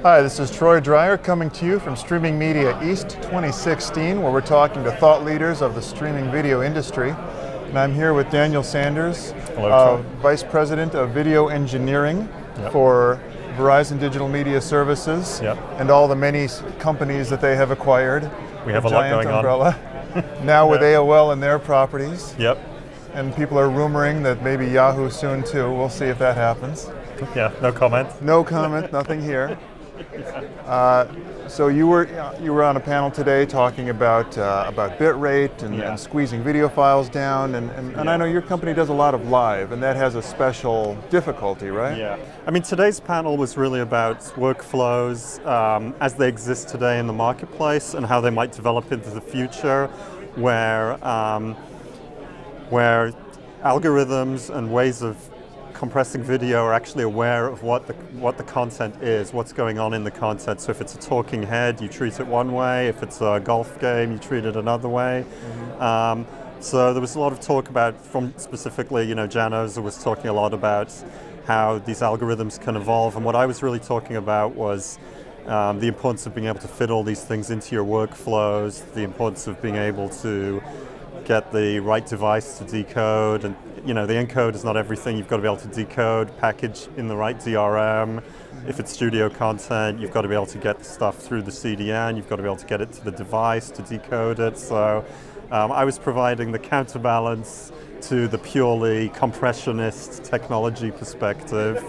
Hi, this is Troy Dreyer coming to you from Streaming Media East 2016, where we're talking to thought leaders of the streaming video industry. And I'm here with Daniel Sanders, Hello, Vice President of Video Engineering for Verizon Digital Media Services and all the many companies that they have acquired. We have a lot going umbrella. Now with AOL and their properties. Yep. And people are rumoring that maybe Yahoo soon too. We'll see if that happens. Yeah, no comment. No comment, nothing here. So you were on a panel today talking about bit rate and squeezing video files down, and I know your company does a lot of live, and that has a special difficulty, right? Yeah. I mean, today's panel was really about workflows as they exist today in the marketplace and how they might develop into the future, where algorithms and ways of compressing video are actually aware of what the content is, what's going on in the content. So if it's a talking head, you treat it one way. If it's a golf game, you treat it another way. So there was a lot of talk about, from specifically, Jan Ozer was talking a lot about how these algorithms can evolve. And what I was really talking about was the importance of being able to fit all these things into your workflows, the importance of being able to get the right device to decode, and the encode is not everything. You've got to be able to decode, package in the right DRM. If it's studio content, you've got to be able to get the stuff through the CDN. You've got to be able to get it to the device to decode it. So I was providing the counterbalance to the purely compressionist technology perspective.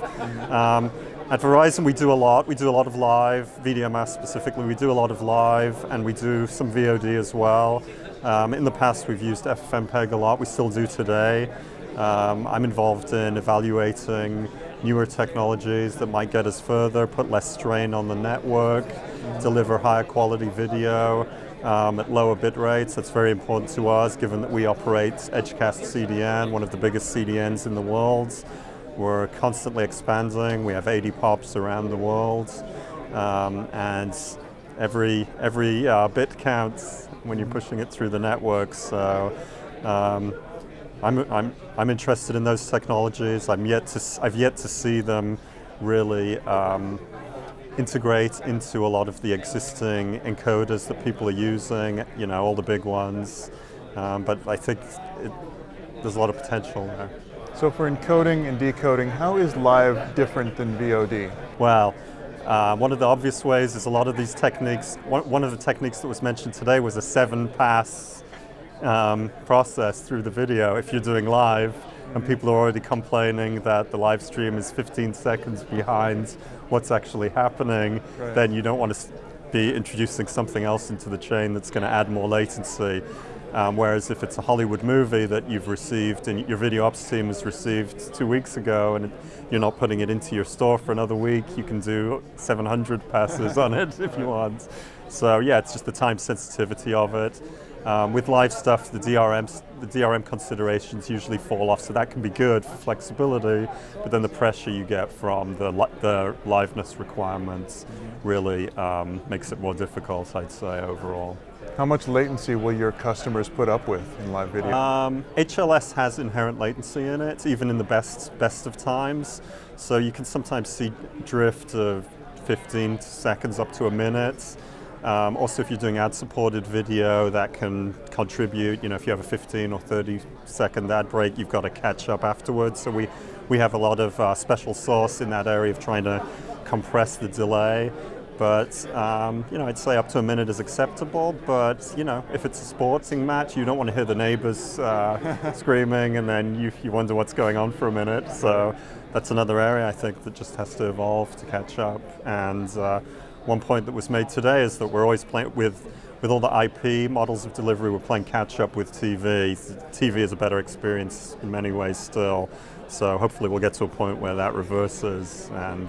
At Verizon, we do a lot. We do a lot of live, VDMS specifically. We do a lot of live, and we do some VOD as well. In the past, we've used FFmpeg a lot. We still do today. I'm involved in evaluating newer technologies that might get us further, put less strain on the network, deliver higher quality video at lower bit rates. That's very important to us, given that we operate Edgecast CDN, one of the biggest CDNs in the world. We're constantly expanding. We have 80 POPs around the world, and every bit counts when you're pushing it through the network. So I'm interested in those technologies. I've yet to see them really integrate into a lot of the existing encoders that people are using. All the big ones. But I think there's a lot of potential there. So for encoding and decoding, how is live different than VOD? Well, one of the obvious ways is a lot of these techniques. One of the techniques that was mentioned today was a 7-pass process through the video. If you're doing live and people are already complaining that the live stream is 15 seconds behind what's actually happening, then you don't want to be introducing something else into the chain that's going to add more latency. Whereas if it's a Hollywood movie that you've received and your video ops team has received 2 weeks ago and you're not putting it into your store for another week, you can do 700 passes on it if you want. So yeah, it's just the time sensitivity of it. With live stuff, the DRM considerations usually fall off, so that can be good for flexibility, but then the pressure you get from the liveness requirements really makes it more difficult, I'd say, overall. How much latency will your customers put up with in live video? HLS has inherent latency in it, even in the best of times. So you can sometimes see drift of 15 seconds up to a minute. Also, if you're doing ad-supported video, that can contribute. If you have a 15 or 30-second ad break, you've got to catch up afterwards. So we have a lot of special sauce in that area of trying to compress the delay. But I'd say up to a minute is acceptable. But if it's a sporting match, you don't want to hear the neighbors screaming, and then you wonder what's going on for a minute. So that's another area I think that just has to evolve to catch up. And one point that was made today is that we're always playing with all the IP models of delivery. We're playing catch up with TV. TV is a better experience in many ways still. So hopefully we'll get to a point where that reverses and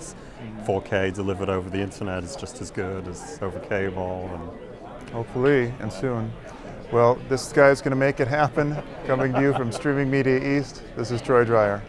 4K delivered over the internet is just as good as over cable. And hopefully, and soon. Well, this guy's going to make it happen. Coming to you from Streaming Media East, this is Troy Dreyer.